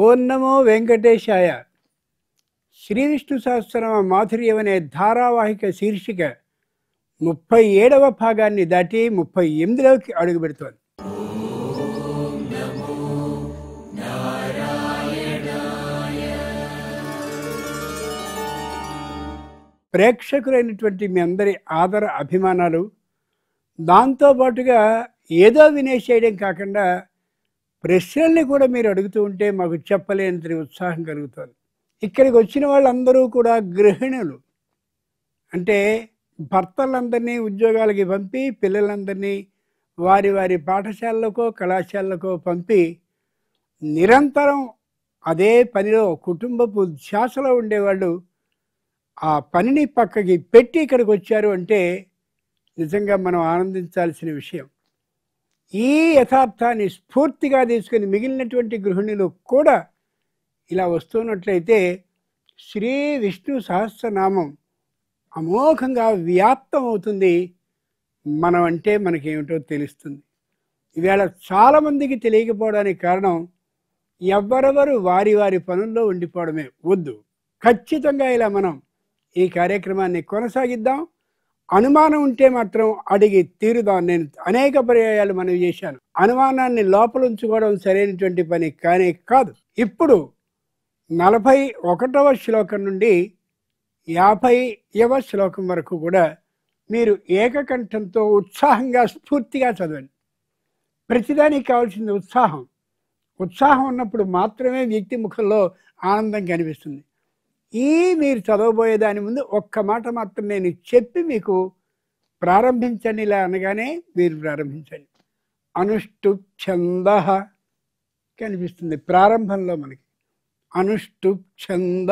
ఓం నమో వెంకటేశాయ. శ్రీ విష్ణు సహస్రనామ మాధుర్యం అనే ధారావాహిక శీర్షిక 37వ భాగాన్ని దాటి 38లోకి అడుగు పెడుతోంది. ప్రేక్షకులైనటువంటి మీ అందరి ఆదర అభిమానాలు, దాంతోపాటుగా ఏదో వినేసేయడం కాకుండా ప్రశ్నల్ని కూడా మీరు అడుగుతూ ఉంటే మాకు చెప్పలేనంత ఉత్సాహం కలుగుతుంది. ఇక్కడికి వచ్చిన వాళ్ళందరూ కూడా గృహిణులు, అంటే భర్తలందరినీ ఉద్యోగాలకి పంపి పిల్లలందరినీ వారి వారి పాఠశాలలకో కళాశాలలకో పంపి నిరంతరం అదే పనిలో కుటుంబపు ధ్యాసలో ఉండేవాళ్ళు ఆ పనిని పక్కకి పెట్టి ఇక్కడికి వచ్చారు అంటే నిజంగా మనం ఆనందించాల్సిన విషయం. ఈ యథార్థాన్ని స్ఫూర్తిగా తీసుకుని మిగిలినటువంటి గృహిణులు కూడా ఇలా వస్తున్నట్లయితే శ్రీ విష్ణు సహస్రనామం అమోఘంగా వ్యాప్తం అవుతుంది. మనం అంటే మనకేమిటో తెలుస్తుంది. ఈవేళ చాలామందికి తెలియకపోవడానికి కారణం ఎవరెవరు వారి వారి పనుల్లో ఉండిపోవడమే. వద్దు, ఖచ్చితంగా ఇలా మనం ఈ కార్యక్రమాన్ని కొనసాగిద్దాం. అనుమానం ఉంటే మాత్రం అడిగి తీరుదాం. నేను అనేక పర్యాయాలు మనం చేశాను. అనుమానాన్ని లోపల ఉంచుకోవడం సరైనటువంటి పని కానీ కాదు. ఇప్పుడు 41వ శ్లోకం నుండి 50వ శ్లోకం వరకు కూడా మీరు ఏకకంఠంతో ఉత్సాహంగా స్ఫూర్తిగా చదవండి. ప్రతిదానికి కావాల్సింది ఉత్సాహం. ఉత్సాహం ఉన్నప్పుడు మాత్రమే వ్యక్తి ముఖంలో ఆనందం కనిపిస్తుంది. మీరు చదవబోయే దాని ముందు ఒక్క మాట మాత్రం నేను చెప్పి మీకు ప్రారంభించండి. ఇలా అనగానే మీరు ప్రారంభించండి. అనుష్టుప్ ఛంద కనిపిస్తుంది ప్రారంభంలో మనకి. అనుష్టుప్ ఛంద,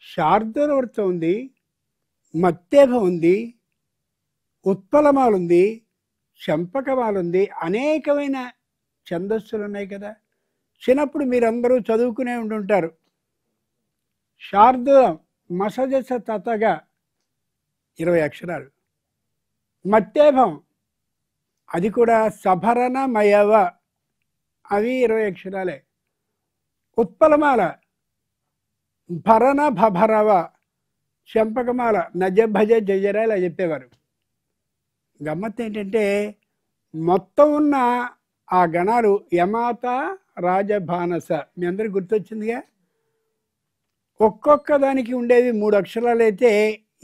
శార్దూలవృత్తం ఉంది, మత్తేభం ఉంది, ఉత్పలమాలు ఉంది, చంపకమాలు ఉంది. అనేకమైన ఛందస్సులు ఉన్నాయి కదా. చిన్నప్పుడు మీరందరూ చదువుకునే ఉండుంటారు. శార్దూలం మసజస తతగా 20 అక్షరాలు. మత్తేభం అది కూడా సభరణమయవ, అవి 20 అక్షరాలే. ఉత్పలమాల భరణ భభరవ, చంపకమాల నజ భజ జజర ఇలా చెప్పేవారు. గమ్మత్తు ఏంటంటే మొత్తం ఉన్న ఆ గణాలు యమాత రాజభానస మీ అందరికి గుర్తొచ్చిందిగా. ఒక్కొక్క దానికి ఉండేవి 3 అక్షరాలు అయితే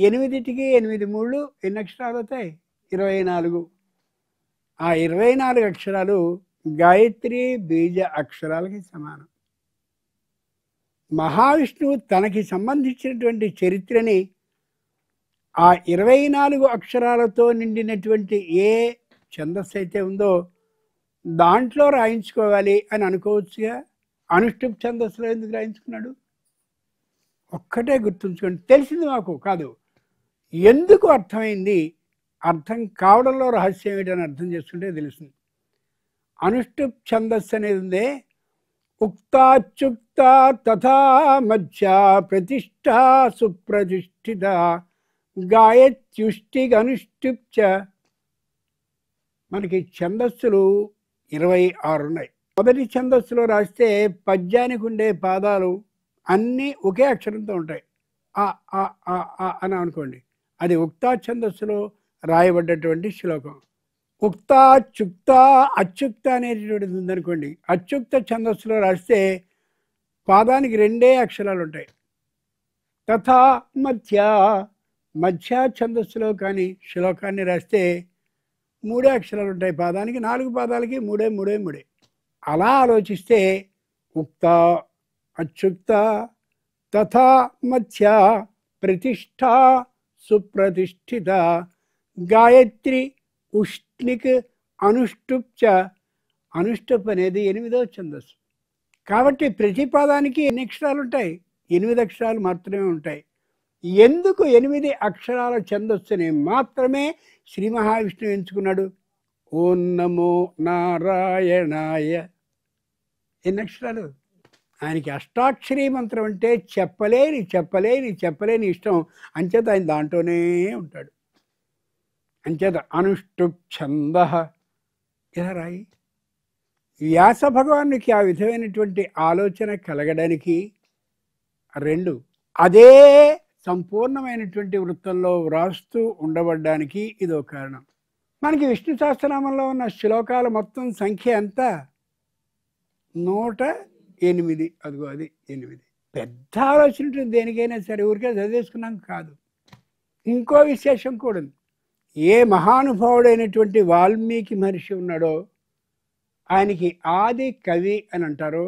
8టికి 8 3 ఎన్ని అక్షరాలు అవుతాయి? 24. ఆ 24 అక్షరాలు గాయత్రి బీజ అక్షరాలకి సమానం. మహావిష్ణువు తనకి సంబంధించినటువంటి చరిత్రని ఆ 24 అక్షరాలతో నిండినటువంటి ఏ ఛందస్సు అయితే ఉందో దాంట్లో రాయించుకోవాలి అని అనుకోవచ్చుగా. అనుష్ఠుప్ ఛందస్సులో ఎందుకు రాయించుకున్నాడు? ఒక్కటే గుర్తుంచుకోండి. తెలిసింది మాకు కాదు, ఎందుకు అర్థమైంది, అర్థం కావడంలో రహస్యం ఏంటని అర్థం చేసుకుంటే తెలుస్తుంది. అనుష్ఠుప్ ఛందస్సు అనేది ఉందే, ఉక్తాచ్యుక్త తథా మధ్య ప్రతిష్ట సుప్రతిష్ఠిత గాయత్యుష్టిగనుష్ఠుప్చ. మనకి ఛందస్సులు 26 ఉన్నాయి. మొదటి ఛందస్సులో రాస్తే పద్యానికి ఉండే పాదాలు అన్నీ ఒకే అక్షరంతో ఉంటాయి. ఆ ఆ ఆ ఆ అని అనుకోండి. అది ఉక్తా ఛందస్సులో రాయబడ్డటువంటి శ్లోకం. ఉక్త చుక్త అచ్యుక్త అనేటటువంటిది ఉందనుకోండి. అచ్యుక్త ఛందస్సులో రాస్తే పాదానికి 2 అక్షరాలు ఉంటాయి. తథా మధ్య, మధ్య ఛందస్సులో కానీ శ్లోకాన్ని రాస్తే 3 అక్షరాలు ఉంటాయి. పాదానికి 4 పాదాలకి 3 3 3. అలా ఆలోచిస్తే ఉక్త అచ్యుక్త తథా మధ్య ప్రతిష్ఠ సుప్రతిష్ఠిత గాయత్రి ఉష్ణిక్ అనుష్ఠుప్చ. అనుష్ఠుప్ అనేది 8వ ఛందస్సు. కాబట్టి ప్రతి పాదానికి ఎన్ని అక్షరాలు ఉంటాయి? 8 అక్షరాలు మాత్రమే ఉంటాయి. ఎందుకు 8 అక్షరాల ఛందస్సుని మాత్రమే శ్రీ మహావిష్ణువు ఎంచుకున్నాడు? ఓం నమో నారాయణాయ. ఎన్ని అక్షరాలు? ఆయనకి అష్టాక్షరీ మంత్రం అంటే చెప్పలేని చెప్పలేని చెప్పలేని ఇష్టం. అంచేత ఆయన దాంట్లోనే ఉంటాడు. అంచేత అనుష్ఠుప్ ఛంద ఇలా రాయి. వ్యాస భగవానునికి ఆ విధమైనటువంటి ఆలోచన కలగడానికి 2 అదే సంపూర్ణమైనటువంటి వృత్తంలో వ్రాస్తూ ఉండబడ్డానికి ఇదో కారణం. మనకి విష్ణు సహస్రనామంలో ఉన్న శ్లోకాల మొత్తం సంఖ్య ఎంత? 108. అదిగో అది 8. పెద్ద ఆలోచన ఉంటుంది దేనికైనా సరే, ఊరికే చదివేసుకున్నాం కాదు. ఇంకో విశేషం కూడా ఉంది. ఏ మహానుభావుడైనటువంటి వాల్మీకి మహర్షి ఉన్నాడో ఆయనకి ఆది కవి అని అంటారో,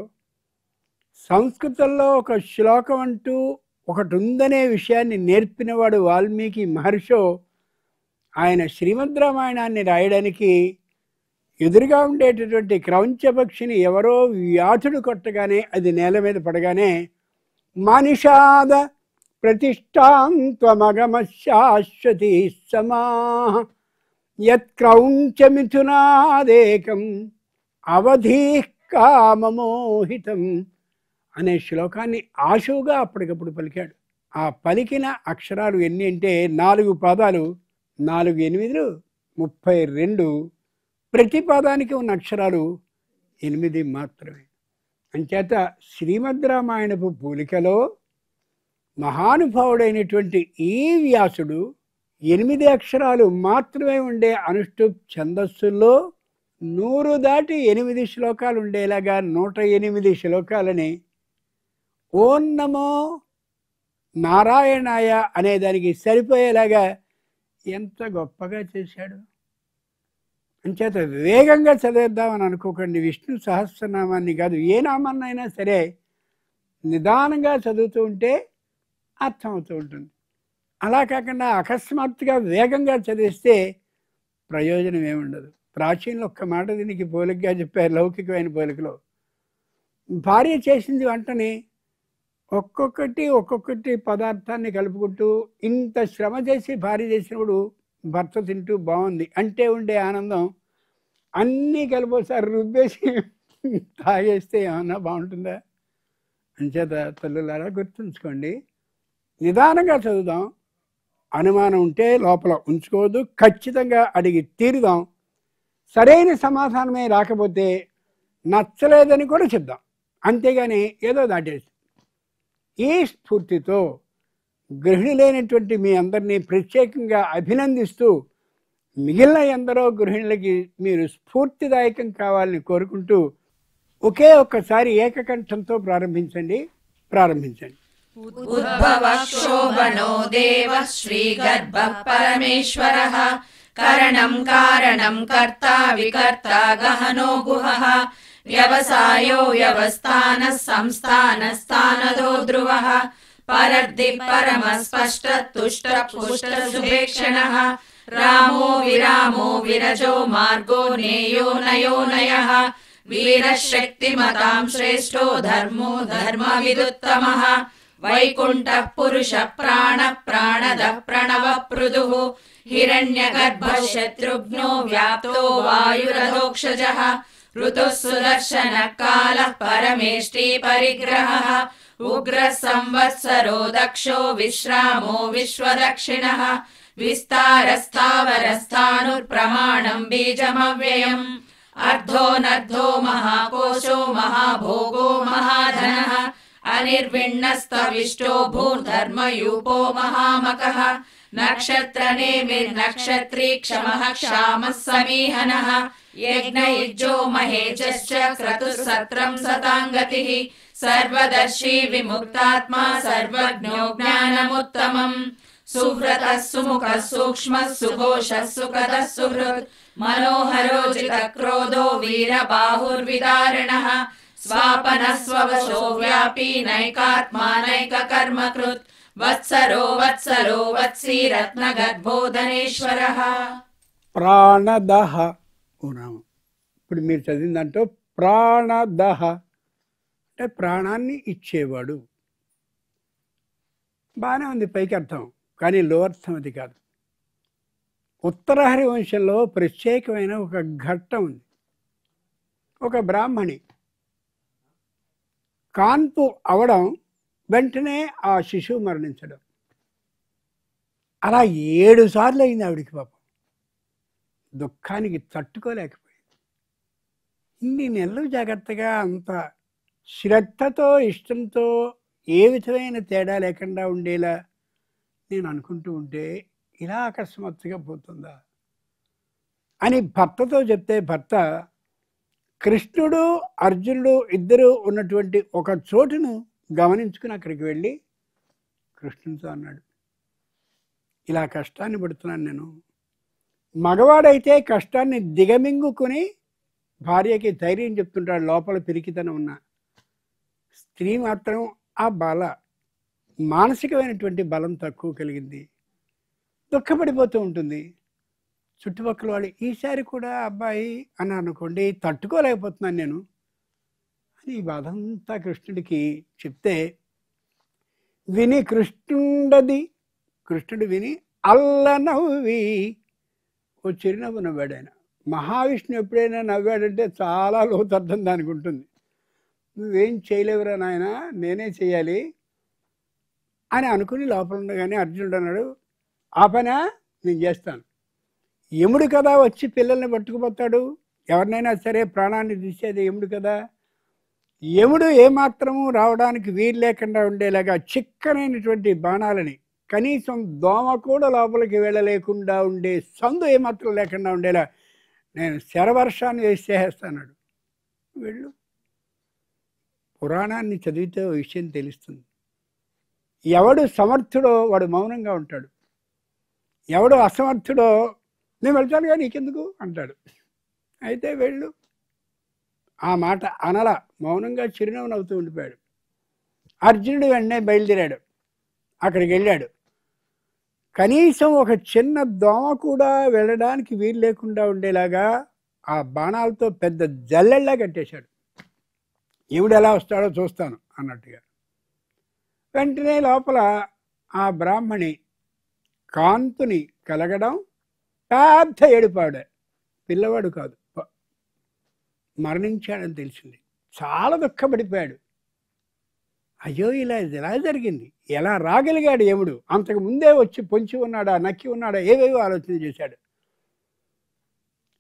సంస్కృతంలో ఒక శ్లోకం అంటూ ఒకటి ఉందనే విషయాన్ని నేర్పినవాడు వాల్మీకి మహర్షో, ఆయన శ్రీమద్ రామాయణాన్ని రాయడానికి ఎదురుగా ఉండేటటువంటి క్రౌంచపక్షిని ఎవరో వ్యాధుడు కొట్టగానే అది నేల మీద పడగానే మనిషాద ప్రతిష్టాం త్వమగమ శాశ్వతి సమా యత్క్రౌంచమిథునాదేకం అవధీ కామమోహితం అనే శ్లోకాన్ని ఆశువుగా అప్పటికప్పుడు పలికాడు. ఆ పలికిన అక్షరాలు ఎన్ని అంటే 4 పదాలు, 4 8 32. ప్రతి పదానికి ఉన్న అక్షరాలు 8 మాత్రమే. అంచేత శ్రీమద్ రామాయణపు పోలికలో మహానుభావుడైనటువంటి ఈ వ్యాసుడు 8 అక్షరాలు మాత్రమే ఉండే అనుష్ఠుప్ ఛందస్సుల్లో 100 దాటి 8 శ్లోకాలు ఉండేలాగా 108 శ్లోకాలని ఓం నమో నారాయణాయ అనేదానికి సరిపోయేలాగా ఎంత గొప్పగా చేశాడు. అంచేత వేగంగా చదివేద్దామని అనుకోకండి. విష్ణు సహస్రనామాన్ని కాదు, ఏ నామాన్నైనా సరే నిదానంగా చదువుతూ ఉంటే అర్థమవుతూ ఉంటుంది. అలా కాకుండా అకస్మాత్తుగా వేగంగా చదివిస్తే ప్రయోజనం ఏముండదు. ప్రాచీనలు ఒక్క మాట దీనికి పోలికగా చెప్పారు. లౌకికమైన పోలికలో భార్య చేసింది వంటని ఒక్కొక్కటి పదార్థాన్ని కలుపుకుంటూ ఇంత శ్రమ చేసి భార్య చేసినప్పుడు భర్త తింటూ బాగుంది అంటే ఉండే ఆనందం అన్నీ కలిపోసారి రుబ్బేసి తాగేస్తే ఏమన్నా బాగుంటుందా? అంచేత తల్లులారా గుర్తుంచుకోండి, నిదానంగా చదువుదాం. అనుమానం ఉంటే లోపల ఉంచుకోవద్దు, ఖచ్చితంగా అడిగి తీరుదాం. సరైన సమాధానమే రాకపోతే నచ్చలేదని కూడా చెప్దాం, అంతేగాని ఏదో దాటేసి. ఈ స్ఫూర్తితో గృహిణులైనటువంటి మీ అందరినీ ప్రత్యేకంగా అభినందిస్తూ మిగిలిన ఎందరో గృహిణులకి మీరు స్ఫూర్తిదాయకం కావాలని కోరుకుంటూ ఒకే ఒక్కసారి ఏకకంఠంతో ప్రారంభించండి. ఉద్భవ శోభనో దేవ శ్రీగర్భ పరమేశ్వరః కరణం కారణం కర్త వికర్త గహనో గుహః వ్యవసాయో వ్యవస్థాన సంస్థాన స్థానదో ధ్రువః పరర్ది పరమ స్పష్ట తుష్ట పుష్ట సుభేక్షణః రామో విరామో విరజో మార్గో నేయో నయో నయః వీరశక్తిమతాం శ్రేష్టో ధర్మో ధర్మ విదుత్తమః వైకుంఠ పురుష ప్రాణ ప్రాణద ప్రణవ పృదుః హిరణ్యగర్భ శత్రుఘ్నో వ్యాప్తో వాయురధోక్షజః ఋతుః సుదర్శన కాల పరమేష్టి పరిగ్రహః ఉగ్ర సంవత్సరో దక్షో విశ్రామో విశ్వదక్షిణః విస్తారస్థావరస్థానుర్ప్రమాణం బీజమవ్యయం అర్ధోనర్ధో మహాకోశో మహాభోగో మహాధనః అనిర్విణ్ణస్తవిష్టో భూర్ధర్మయూపో మహామకః నక్షత్రనేమిర్నక్షత్రీ క్షమః క్షామः సమీహనః యజ్ఞయుజ్జో మహేజశ్చ క్రతుః సత్రం సతాంగతిః సర్వదర్శి విముక్తాత్మా సర్వజ్ఞో జ్ఞానముత్తమం సువ్రతః సుముఖः సూక్ష్మः సుఘోషः సుఖదः సుహృద్ మనోహరో జితక్రోధో వీరబాహుర్విదారిణః స్వాపనః స్వవశో వ్యాపీ నైకాత్మా నైకకర్మకృత్ వత్సరో వత్సలో వత్సీ రత్నగర్భోధనేశ్వరః. ప్రాణదహ ఉన్నాము. ఇప్పుడు మీరు చదివిన దాంట్లో ప్రాణదహ అంటే ప్రాణాన్ని ఇచ్చేవాడు. బాగానే ఉంది పైకి అర్థం, కానీ లో అర్థం అది కాదు. ఉత్తర హరివంశంలో ప్రత్యేకమైన ఒక ఘట్టం ఉంది. ఒక బ్రాహ్మణి కాన్పు అవడం, వెంటనే ఆ శిశువు మరణించడం, అలా 7 సార్లు అయింది ఆవిడికి. పాపం దుఃఖానికి తట్టుకోలేకపోయింది. ఇన్ని నెలలు జాగ్రత్తగా అంత శ్రద్ధతో ఇష్టంతో ఏ విధమైన తేడా లేకుండా ఉండేలా నేను అనుకుంటూ ఉంటే ఇలా అకస్మాత్తుగా పోతుందా అని భర్తతో చెప్తే భర్త కృష్ణుడు అర్జునుడు ఇద్దరు ఉన్నటువంటి ఒక చోటును గమనించుకుని అక్కడికి వెళ్ళి కృష్ణునితో అన్నాడు, ఇలా కష్టాన్ని పడుతున్నాను నేను. మగవాడైతే కష్టాన్ని దిగమింగుకుని భార్యకి ధైర్యం చెప్తుంటాడు, లోపల పిరికితనం ఉన్న. స్త్రీ మాత్రం ఆ మానసికమైనటువంటి బలం తక్కువ కలిగింది, దుఃఖపడిపోతూ ఉంటుంది. చుట్టుపక్కల వాళ్ళు ఈసారి కూడా అబ్బాయి అని అనుకోండి, తట్టుకోలేకపోతున్నాను నేను అని ఈ బాధ అంతా కృష్ణుడికి చెప్తే విని కృష్ణుడు విని అల్ల నవ్వి ఓ చిరునవ్వు నవ్వాడు. ఆయన మహావిష్ణువు ఎప్పుడైనా నవ్వాడంటే చాలా లోతర్థం దానికి ఉంటుంది. నువ్వేం చేయలేవురా నాయన, నేనే చేయాలి అని అనుకుని లోపల ఉండగానే అర్జునుడు అన్నాడు, ఆ పనా నేను చేస్తాను. యముడు కదా వచ్చి పిల్లల్ని పట్టుకుపోతాడు, ఎవరినైనా సరే ప్రాణాన్ని తీసేది యముడు కదా. యముడు ఏమాత్రము రావడానికి వీలు లేకుండా ఉండేలాగా చిక్కనైనటువంటి బాణాలని, కనీసం దోమ కూడా లోపలికి వెళ్ళలేకుండా ఉండే సందు ఏమాత్రం లేకుండా ఉండేలా నేను శరవర్షాన్ని వేసేస్తాడు. వెళ్ళు, పురాణాన్ని చదివితే ఓ విషయం తెలుస్తుంది. ఎవడు సమర్థుడో వాడు మౌనంగా ఉంటాడు, ఎవడు అసమర్థుడో నేను వెళ్తానుగా నీకెందుకు అంటాడు. అయితే వెళ్ళు, ఆ మాట అనలా, మౌనంగా చిరునవ్వు నవ్వుతూ ఉండిపోయాడు. అర్జునుడు వెంటనే బయలుదేరాడు, అక్కడికి వెళ్ళాడు. కనీసం ఒక చిన్న దోమ కూడా వెళ్ళడానికి వీలు లేకుండా ఉండేలాగా ఆ బాణాలతో పెద్ద జల్లెళ్ళ కట్టేశాడు. ఎవడు ఎలా వస్తాడో చూస్తాను అన్నట్టుగా. వెంటనే లోపల ఆ బ్రాహ్మణి కాంతుని కలగడం, పెద్ద ఏడుపాడు. పిల్లవాడు కాదు, మరణించాడని తెలిసింది. చాలా దుఃఖపడిపోయాడు. అయ్యో ఇలా ఎలా జరిగింది, ఎలా రాగలిగాడు యముడు, అంతకు ముందే వచ్చి పొంచి ఉన్నాడా నక్కి ఉన్నాడా ఏవేవో ఆలోచన చేశాడు.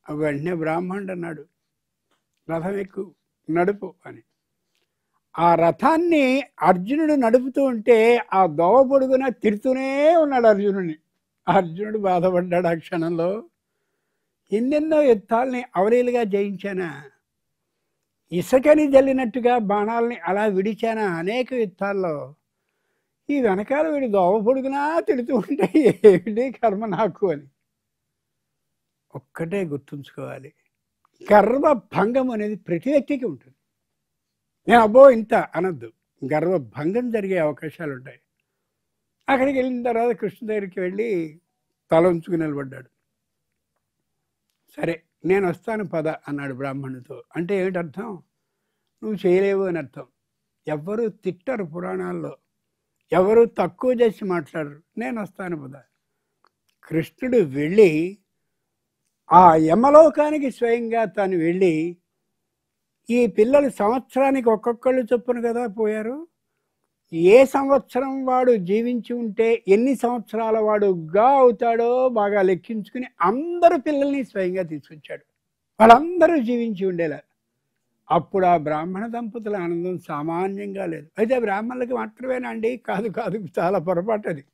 వెంటనే బ్రాహ్మణుడు అన్నాడు, రథం ఎక్కు నడుపు అని. ఆ రథాన్ని అర్జునుడు నడుపుతూ ఉంటే ఆ దోవ పొడుగున తిడుతూనే ఉన్నాడు అర్జునుడిని. అర్జునుడు బాధపడ్డాడు ఆ క్షణంలో. ఎన్నెన్నో యుద్ధాలని అవలీలుగా జయించానా, ఇసుకని జల్లినట్టుగా బాణాలని అలా విడిచానా అనేక యుద్ధాల్లో. ఈ వెనకాల వీడి దోవ పొడుగునా తిడుతూ ఉంటే ఏమిటి కర్మ నాకు అని. ఒక్కటే గుర్తుంచుకోవాలి, గర్వభంగం అనేది ప్రతి వ్యక్తికి ఉంటుంది. నేను అబ్బో ఇంత అనద్దు, గర్వభంగం జరిగే అవకాశాలు ఉంటాయి. అక్కడికి వెళ్ళిన తర్వాత కృష్ణ దగ్గరికి వెళ్ళి తల ఉంచుకుని నిలబడ్డాడు. సరే నేను వస్తాను పద అన్నాడు బ్రాహ్మణుడితో. అంటే ఏమిటి అర్థం, నువ్వు చేయలేవు అని అర్థం. ఎవ్వరూ తిట్టరు పురాణాల్లో, ఎవరు తక్కువ చేసి మాట్లాడరు. నేను వస్తాను పద. కృష్ణుడు వెళ్ళి ఆ యమలోకానికి స్వయంగా తాను వెళ్ళి, ఈ పిల్లలు సంవత్సరానికి ఒక్కొక్కళ్ళు చొప్పున కదా పోయారు, ఏ సంవత్సరం వాడు జీవించి ఉంటే ఎన్ని సంవత్సరాల వాడుగా అవుతాడో బాగా లెక్కించుకుని అందరు పిల్లల్ని స్వయంగా తీసుకొచ్చాడు, వాళ్ళందరూ జీవించి ఉండేలా. అప్పుడు ఆ బ్రాహ్మణ దంపతుల ఆనందం సామాన్యంగా లేదు. అయితే బ్రాహ్మణులకి మాత్రమేనా అండి? కాదు కాదు, చాలా పొరపాటు అది.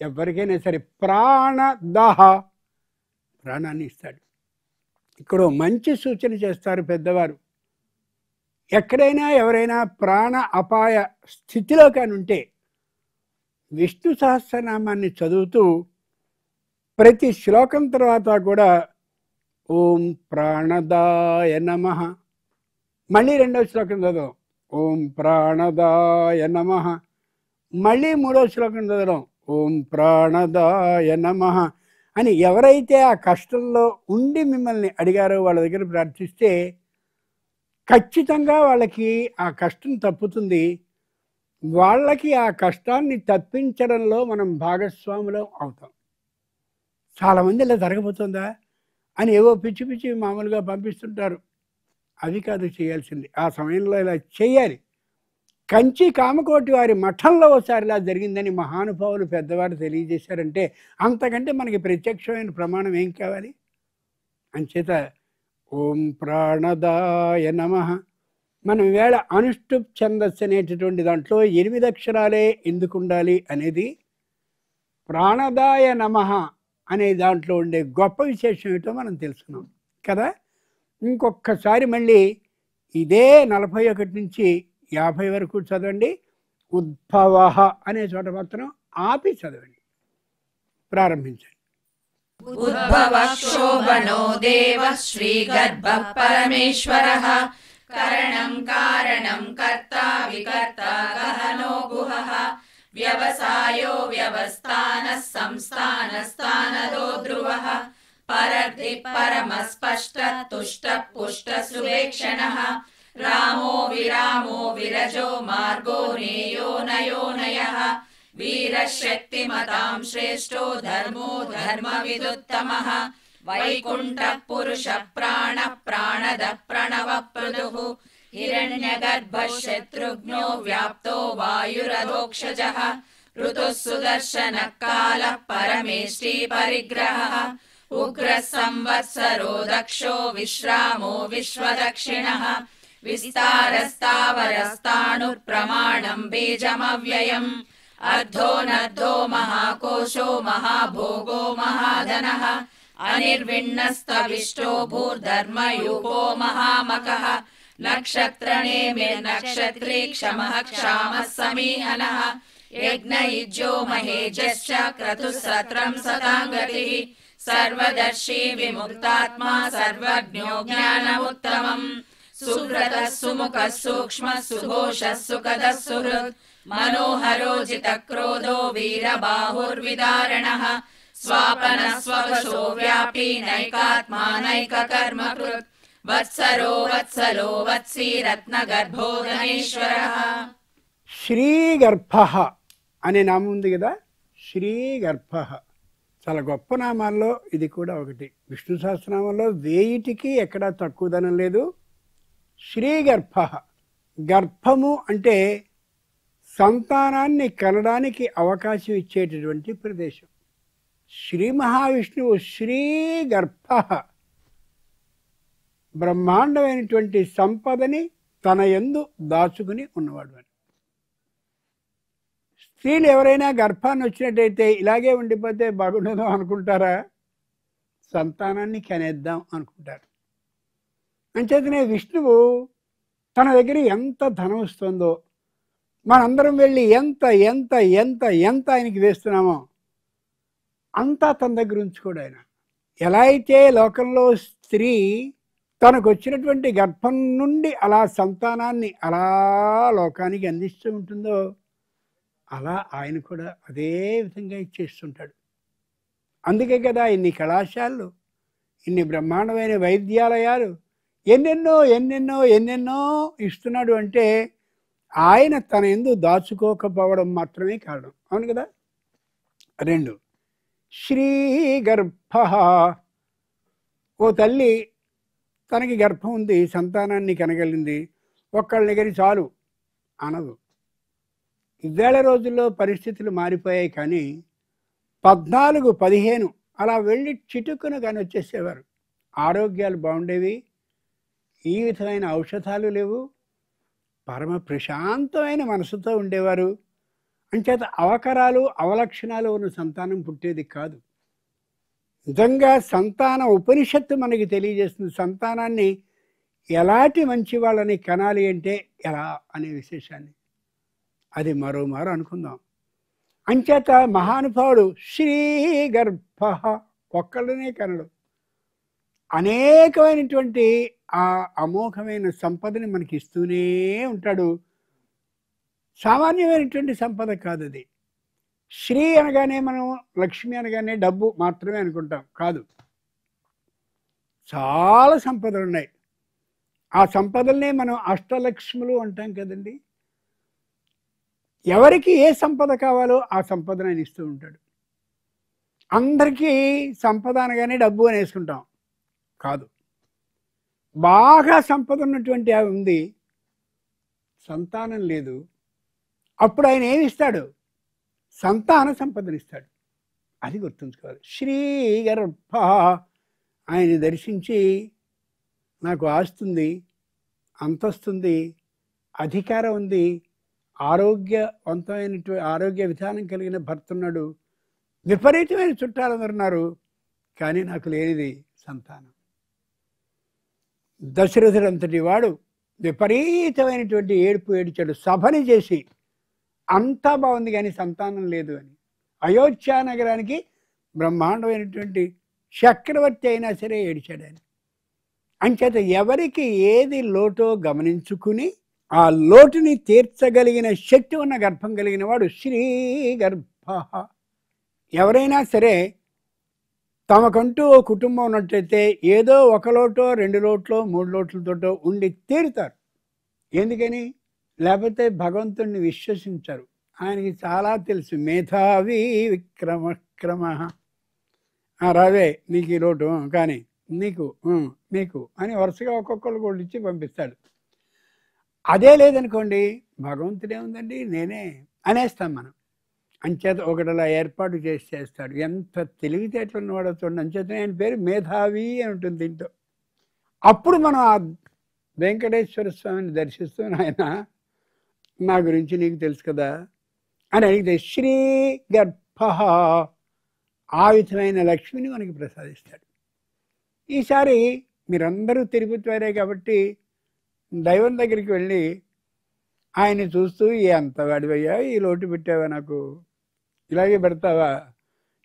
ఎవరికైనా సరే ప్రాణదాహ, ప్రాణాన్ని ఇస్తాడు. ఇక్కడ మంచి సూచన చేస్తారు పెద్దవారు. ఎక్కడైనా ఎవరైనా ప్రాణ అపాయ స్థితిలో కానీ ఉంటే విష్ణు సహస్రనామాన్ని చదువుతూ ప్రతి శ్లోకం తర్వాత కూడా ఓం ప్రాణదాయ నమః, మళ్ళీ రెండవ శ్లోకం చదవం ఓం ప్రాణదాయ నమః, మళ్ళీ మూడవ శ్లోకం చదవడం ఓం ప్రాణదాయ నమః అని ఎవరైతే ఆ కష్టంలో ఉండి మిమ్మల్ని అడిగారో వాళ్ళ దగ్గర ప్రార్థిస్తే ఖచ్చితంగా వాళ్ళకి ఆ కష్టం తప్పుతుంది. వాళ్ళకి ఆ కష్టాన్ని తప్పించడంలో మనం భాగస్వాములం అవుతాం. చాలామంది ఇలా జరగబోతుందా అని ఏవో పిచ్చి పిచ్చి మామూలుగా పంపిస్తుంటారు. అవి కాదు చేయాల్సింది, ఆ సమయంలో ఇలా చేయాలి. కంచి కామకోటి వారి మఠంలో ఒకసారి ఇలా జరిగిందని మహానుభావులు పెద్దవారు తెలియజేశారంటే అంతకంటే మనకి ప్రత్యక్షమైన ప్రమాణం ఏం కావాలి? అంచేత ఓం ప్రాణదాయ నమః. మనం ఈవేళ అనుష్టుప్ ఛందస్సు అనేటటువంటి దాంట్లో 8 అక్షరాలే ఎందుకు ఉండాలి అనేది, ప్రాణదాయ నమః అనే దాంట్లో ఉండే గొప్ప విశేషం ఏమిటో మనం తెలుసుకున్నాం కదా. ఇంకొకసారి మళ్ళీ ఇదే 41 నుంచి 50 వరకు చదవండి. ఉద్భవ అనే చోట మాత్రం ఆపి చదవండి. ప్రారంభించండి. उद्भवः शोभनो देवः श्रीगर्भः परमेश्वरः करणं कारणं कर्ता विकर्ता गहनो गुहः व्यवसायो व्यवस्थानः संस्थानस्थानदो ध्रुवः परर्धिः परमस्पष्टः तुष्टः पुष्टः सुवेक्षणः रामो विरामो विरजो मार्गो नेयो नयो नयः वीरशक्तिमतां श्रेष्ठो धर्मो धर्मविदुत्तमः वैकुण्ठः पुरुषः प्राणः प्राणदः प्रणवः पृथुः हिरण्यगर्भः शत्रुघ्नो व्याप्तो वायुरधोक्षजः ऋतुः सुदर्शनः कालः परमेष्टि परिग्रहः उग्रः संवत्सरो दक्षो विश्रामो विश्वदक्षिणः विस्तारस्तावरस्ताणुप्रमाणं बीजमव्ययम् अर्धोनर्धो महाकोशो महाभोगो महाधनः अनिर्विण्णस्तविष्टो भूर्धर्मयूपो महामकः नक्षत्रनेमिर्नक्षत्री क्षमः क्षामः समीहनः यज्ञयुज्यो महेजश्च क्रतुः सत्रं सताङ्गतिः सर्वदर्शी विमुक्तात्मा सर्वज्ञो ज्ञानमुत्तमम् सुव्रतः सुमुखः सूक्ष्मः सुघोषः सुखदः सुहृत् मनोहरो जितक्रोधो वीरबाहुर्विदारणः स्वापनः स्ववशो व्यापी नैकात्मा नैककर्मकृत् वत्सरो वत्सलो वत्सी रत्नगर्भो धनेश्वरः. శ్రీగర్భ అనే నామం ఉంది కదా, శ్రీగర్భ చాలా గొప్ప నామాల్లో ఇది కూడా ఒకటి. విష్ణు సహస్రనామంలో 1000కి ఎక్కడా తక్కువదనం లేదు. శ్రీగర్భ, గర్భము అంటే సంతానాన్ని కనడానికి అవకాశం ఇచ్చేటటువంటి ప్రదేశం. శ్రీ మహావిష్ణువు శ్రీగర్భ, బ్రహ్మాండమైనటువంటి సంపదని తన యందు దాచుకుని ఉన్నవాడు అని. స్త్రీలు ఎవరైనా గర్భాన్ని వచ్చినట్టయితే ఇలాగే ఉండిపోతే బాగుండదు అనుకుంటారా? సంతానాన్ని కనేద్దాం అనుకుంటారు. అంచేతనే విష్ణువు తన దగ్గర ఎంత ధనం వస్తుందో మనందరం వెళ్ళి ఎంత ఎంత ఎంత ఎంత ఆయనకి వేస్తున్నామో అంతా తన దగ్గర ఉంచుకోడు ఆయన. ఎలా అయితే లోకంలో స్త్రీ తనకు వచ్చినటువంటి గర్భం నుండి అలా సంతానాన్ని అలా లోకానికి అందిస్తూ ఉంటుందో అలా ఆయన కూడా అదే విధంగా ఇచ్చేస్తుంటాడు. అందుకే కదా ఇన్ని కళాశాలలు, ఇన్ని బ్రహ్మాండమైన వైద్యాలయాలు, ఎన్నెన్నో ఎన్నెన్నో ఎన్నెన్నో ఇస్తున్నాడు అంటే ఆయన తన యందు దాచుకోకపోవడం మాత్రమే కారణం. అవును కదా. 2 శ్రీగర్భ, ఓ తల్లి తనకి గర్భం ఉంది, సంతానాన్ని కనగలిగింది, ఒక్కళ్ళ దగ్గర చాలు అనదు. ఇవేళ రోజుల్లో పరిస్థితులు మారిపోయాయి. కానీ 14, 15 అలా వెళ్ళి చిటుక్కును కానీ వచ్చేసేవారు. ఆరోగ్యాలు బాగుండేవి, ఈ విధమైన ఔషధాలు లేవు, పరమ ప్రశాంతమైన మనసుతో ఉండేవారు. అంచేత అవకరాలు అవలక్షణాలు ఉన్న సంతానం పుట్టేది కాదు. నిజంగా సంతాన ఉపనిషత్తు మనకి తెలియజేస్తుంది సంతానాన్ని ఎలాంటి మంచి వాళ్ళని కనాలి అంటే ఎలా అనే విశేషాన్ని. అది మరోమారు అనుకుందాం. అంచేత మహానుభావుడు శ్రీగర్భ ఒక్కళ్ళనే కనడు, అనేకమైనటువంటి ఆ అమోఘమైన సంపదని మనకి ఇస్తూనే ఉంటాడు. సామాన్యమైనటువంటి సంపద కాదు అది. శ్రీ అనగానే మనం లక్ష్మి అనగానే డబ్బు మాత్రమే అనుకుంటాం, కాదు. చాలా సంపదలు ఉన్నాయి. ఆ సంపదలనే మనం అష్టలక్ష్ములు అంటాం కదండి. ఎవరికి ఏ సంపద కావాలో ఆ సంపదను ఆయన ఇస్తూ ఉంటాడు. అందరికీ సంపద అనగానే డబ్బు అని వేసుకుంటాం, కాదు. బాగా సంపద ఉన్నటువంటి ఆమె ఉంది, సంతానం లేదు, అప్పుడు ఆయన ఏమి ఇస్తాడు? సంతాన సంపదనిస్తాడు. అది గుర్తుంచుకోవాలి. శ్రీగర్భ ఆయన దర్శించి నాకు ఆస్తుంది, అంతస్తుంది, అధికారం ఉంది, ఆరోగ్య విధానం కలిగిన భర్త ఉన్నాడు, విపరీతమైన చుట్టాలందరూ ఉన్నారు, కానీ నాకు లేనిది సంతానం. దశరథుడంతటి వాడు విపరీతమైనటువంటి ఏడుపు ఏడిచాడు, సభని చేసి. అంతా బాగుంది కానీ సంతానం లేదు అని. అయోధ్య నగరానికి బ్రహ్మాండమైనటువంటి చక్రవర్తి అయినా సరే ఏడిచాడు ఆయన. అంచేత ఎవరికి ఏది లోటో గమనించుకుని ఆ లోటుని తీర్చగలిగిన శక్తి ఉన్న గర్భం కలిగిన వాడు శ్రీ గర్భ. ఎవరైనా సరే తమకంటూ ఓ కుటుంబం ఉన్నట్లయితే ఏదో ఒక లోటో, 2 లోట్లో, 3 లోట్లతోటో ఉండి తీరుతారు. ఎందుకని? లేకపోతే భగవంతుడిని విశ్వసించారు. ఆయనకి చాలా తెలుసు. మేధావి విక్రమ రావే నీకు ఈ లోటు, కానీ నీకు అని వరుసగా ఒక్కొక్కరు కూడా ఇచ్చి పంపిస్తాడు. అదే లేదనుకోండి, భగవంతుడే ఉందండి నేనే అనేస్తాం మనం. అంచేత ఒకటిలా ఏర్పాటు చేస్తాడు. ఎంత తెలివితేటలు ఉన్నవాడో చూడండి. అంచేత ఆయన పేరు మేధావి అని ఉంటుంది దీంట్లో. అప్పుడు మనం ఆ వెంకటేశ్వర స్వామిని దర్శిస్తూ, ఆయన నా గురించి నీకు తెలుసు కదా అని అడిగితే శ్రీ గర్భ ఆ విధమైన లక్ష్మిని మనకి ప్రసాదిస్తాడు. ఈసారి మీరందరూ తిరుపతి వారే కాబట్టి దైవం దగ్గరికి వెళ్ళి ఆయన్ని చూస్తూ, ఎంత వాడివయ్యా, ఈ లోటు పెట్టావా, నాకు ఇలాగే పెడతావా,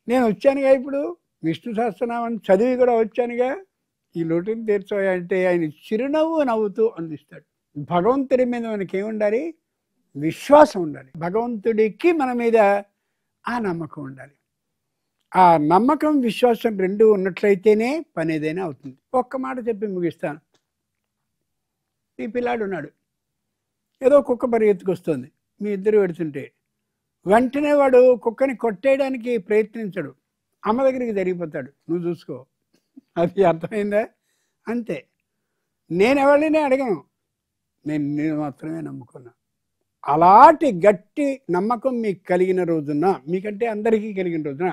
నేను వచ్చానుగా ఇప్పుడు విష్ణు సహస్రనామం చదివి కూడా వచ్చానుగా, ఈ లోటుని తీర్చవా అంటే ఆయన చిరునవ్వు నవ్వుతూ అందిస్తాడు. భగవంతుడి మీద మనకి ఏముండాలి? విశ్వాసం ఉండాలి. భగవంతుడికి మన మీద ఆ నమ్మకం ఉండాలి. ఆ నమ్మకం, విశ్వాసం రెండు ఉన్నట్లయితేనే పని ఏదైనా అవుతుంది. ఒక్క మాట చెప్పి ముగిస్తాను. ఈ పిల్లాడు ఉన్నాడు, ఏదో కుక్క పరిగెత్తుకొస్తుంది, మీ ఇద్దరు పెడుతుంటే వెంటనే వాడు కుక్కని కొట్టేయడానికి ప్రయత్నించడు, అమ్మ దగ్గరికి జరిగిపోతాడు, నువ్వు చూసుకో. అది అర్థమైందా? అంతే. నేను ఎవరిని అడగను, నేను మాత్రమే నమ్ముకున్నా. అలాంటి గట్టి నమ్మకం మీకు కలిగిన రోజున, మీకంటే అందరికీ కలిగిన రోజున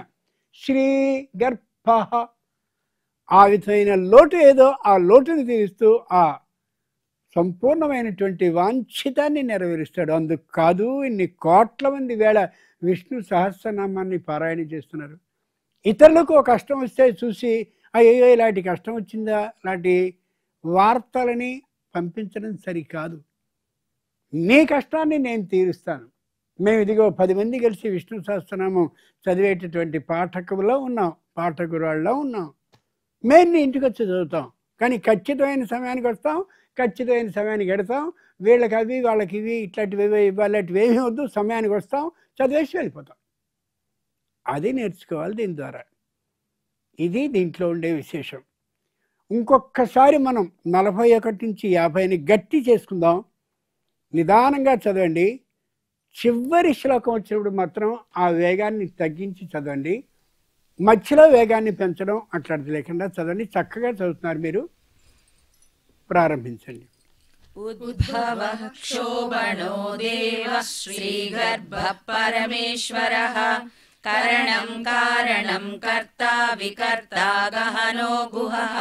శ్రీ గర్భ ఆ విధమైన లోటు ఏదో ఆ లోటుని తీరుస్తూ ఆ సంపూర్ణమైనటువంటి వాంఛితాన్ని నెరవేరుస్తాడు. అందుకు కాదు ఇన్ని కోట్ల మంది వేళ విష్ణు సహస్రనామాన్ని పారాయణ చేస్తున్నారు. ఇతరులకు ఒక కష్టం వస్తే చూసి అయ్యో ఇలాంటి కష్టం వచ్చిందా, ఇలాంటి వార్తలని పంపించడం సరికాదు. నీ కష్టాన్ని నేను తీరుస్తాను. మేము ఇదిగో 10 మంది కలిసి విష్ణు సహస్రనామం చదివేటటువంటి పాఠకుల్లో ఉన్నాం, పాఠకురాళ్ళలో ఉన్నాం. మేము నీ ఇంటికి వచ్చి చదువుతాం, కానీ ఖచ్చితమైన సమయానికి వస్తాం, ఖచ్చితమైన సమయానికి ఎడతాం. వీళ్ళకి అవి వాళ్ళకి ఇవి ఇట్లాంటివి ఇవాళటివి ఏమీ వద్దు, సమయానికి వస్తాం, చదివేసి వెళ్ళిపోతాం. అది నేర్చుకోవాలి దీని ద్వారా. ఇది దీంట్లో ఉండే విశేషం. ఇంకొకసారి మనం 41 నుంచి 50ని గట్టి చేసుకుందాం. నిదానంగా చదవండి. చివరి శ్లోకం వచ్చినప్పుడు మాత్రం ఆ వేగాన్ని తగ్గించి చదవండి. మధ్యలో వేగాన్ని పెంచడం అట్లాంటిది లేకుండా చదవండి. చక్కగా చదువుతున్నారు మీరు. ప్రారంభించండి. ఉద్భవః క్షోభణో దేవః శ్రీగర్భః పరమేశ్వరః కరణం కారణం కర్తా వికర్తా గహనో గుహః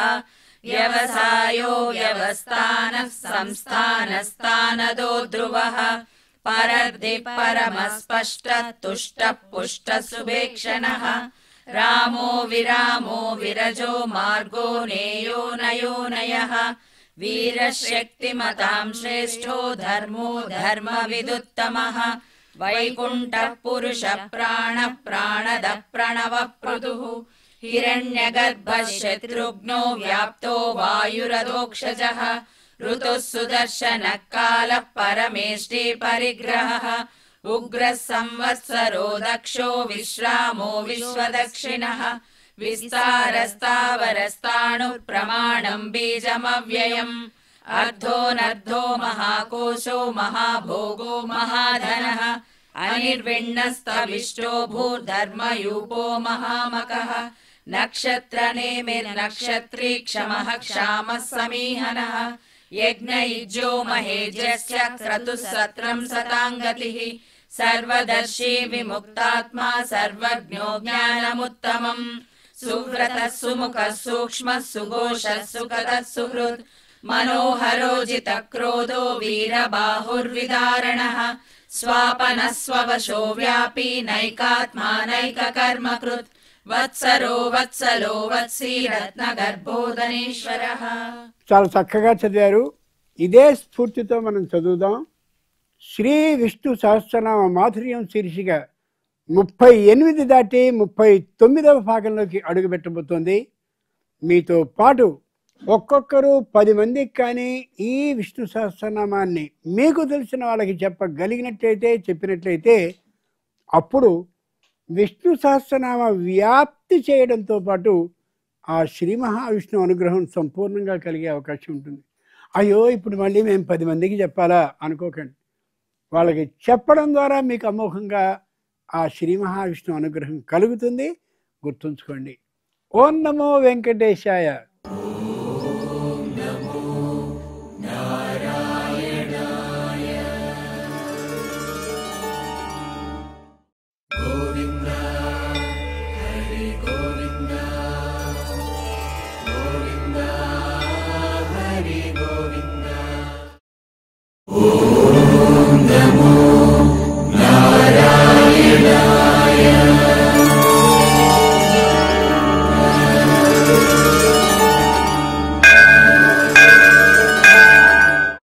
వ్యవసాయో వ్యవస్థానః సంస్థానస్థానదో ధ్రువః పరర్ది పరమస్పష్ట తుష్ట పుష్ట సుభేక్షణః రామో విరామో విరజో మార్గో నేయో నయోనయః వీరశక్తిమతాం శ్రేష్ఠో ధర్మో ధర్మ విదుత్తమః వైకుంఠః పురుష ప్రాణ ప్రాణద ప్రణవ పృథుః హిరణ్యగర్భః శత్రుఘ్నో వ్యాప్తో వాయురదోక్షజః ఋతుః సుదర్శనః కాలః పరమేష్ఠి పరిగ్రహः ఉగ్రः సంవత్సరో దక్షో విశ్రామో విశ్వదక్షిణः విస్తారస్తావరస్తాణు ప్రమాణం బీజమవ్యయం అర్ధోనర్ధో మహాకోశో మహాభోగో మహాధనః అనిర్విణ్ణస్తవిష్టో భూర్ధర్మయూపో మహామకః నక్షత్రనేమిర్నక్షత్రీ క్షమః క్షామः సమీహనः యజ్ఞయుజ్యో మహేజ్యశ్చ క్రతుః సత్రం సతాంగతిః సర్వదర్శీ విముక్తాత్మా సర్వజ్ఞో జ్ఞానముత్తమం సువ్రతః సుముఖः సూక్ష్మः సుఘోషः సుకతः సుహృద్ మనోహరో జితక్రోధో వీరబాహుర్విదారణః స్వాపనः స్వవశో వ్యాపీ నైకాత్మా నైకకర్మకృత్ వత్సరో వత్సలో వత్సీ రత్నగర్భోదనేశ్వరః. చాలా చక్కగా చదివారు. ఇదే స్ఫూర్తితో మనం చదువుదాం. శ్రీ విష్ణు సహస్రనామ మాధుర్యం శీర్షిక 38 దాటి 39వ భాగంలోకి అడుగుపెట్టబోతోంది. మీతో పాటు ఒక్కొక్కరు 10 మందికి కానీ ఈ విష్ణు సహస్రనామాన్ని మీకు తెలిసిన వాళ్ళకి చెప్పినట్లయితే అప్పుడు విష్ణు సహస్రనామ వ్యాప్తి చేయడంతో పాటు ఆ శ్రీ మహావిష్ణువు అనుగ్రహం సంపూర్ణంగా కలిగే అవకాశం ఉంటుంది. అయ్యో ఇప్పుడు మళ్ళీ మేము 10 మందికి చెప్పాలా అనుకోకండి. వాళ్ళకి చెప్పడం ద్వారా మీకు అమోఘంగా ఆ శ్రీ మహావిష్ణువు అనుగ్రహం కలుగుతుంది. గుర్తుంచుకోండి. ఓం నమో వెంకటేశాయ.